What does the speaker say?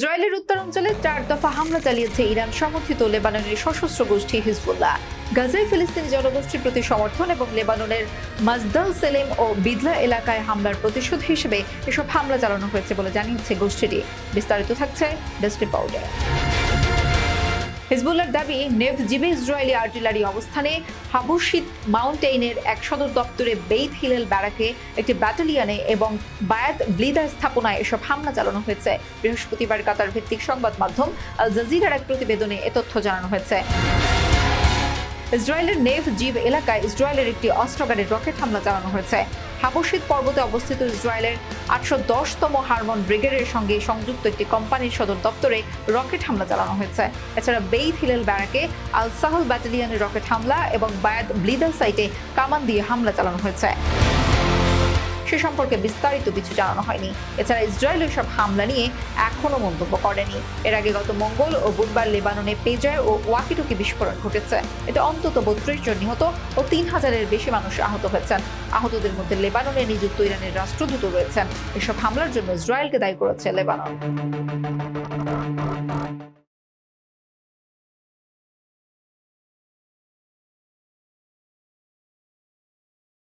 ইসরায়েলের উত্তরাঞ্চলে 4 দফা হামলা চালিয়েছে ইরান সমর্থিত লেবাননের সশস্ত্র গোষ্ঠী হিজবুল্লাহ। গাজায় ফিলিস্তিনি জনগোষ্ঠীর প্রতি সমর্থন এবং লেবাননের মাজদাল সেলেম ও বিদলা এলাকায় হামলার প্রতিশোধ হিসেবে এসব হামলা চালানো হয়েছে বলে জানিয়েছে গোষ্ঠীটি। বিস্তারিত থাকছে ডেস্ক রিপোর্টে। হিজবুল্লাহর দাবি, নেভ জিবে ইসরায়েলি আর্টিলারি অবস্থানে হাবুশিত মাউন্টেইনের এক সদর দপ্তরে, বেইত হিলেল ব্যারাকে, একটি ব্যাটালিয়নে এবং বায়াত ব্লিদা স্থাপনায় এসব হামলা চালানো হয়েছে। বৃহস্পতিবার কাতার ভিত্তিক সংবাদ মাধ্যম আল জাজিরার এক প্রতিবেদনে এ তথ্য জানানো হয়েছে। ইসরায়েলের নেভ জিব এলাকায় ইসরায়েলের একটি অস্ত্রাগারে রকেট হামলা চালানো হয়েছে। হাবশিত পর্বতে অবস্থিত ইসরায়েলের 810তম হারমন ব্রিগেডের সঙ্গে সংযুক্ত একটি কোম্পানির সদর দপ্তরে রকেট হামলা চালানো হয়েছে। এছাড়া বেইত হিলেল ব্যারাকে আল সাহল ব্যাটালিয়নের রকেট হামলা এবং বায়াত ব্লিদা সাইটে কামান দিয়ে হামলা চালানো হয়েছে। সে সম্পর্কে বিস্তারিত কিছু জানানো হয়নি। এছাড়া ইসরায়েল সব হামলা নিয়ে এখনো মন্তব্য করেনি। এর আগে গত মঙ্গল ও বুধবার লেবাননে পেজায় ও ওয়াকিটকি বিস্ফোরণ ঘটেছে। এতে অন্তত 32 জন নিহত ও 3000-এর বেশি মানুষ আহত হয়েছেন। আহতদের মধ্যে লেবাননে নিযুক্ত ইরানের রাষ্ট্রদূত রয়েছেন। এসব হামলার জন্য ইসরায়েলকে দায়ী করেছে লেবানন।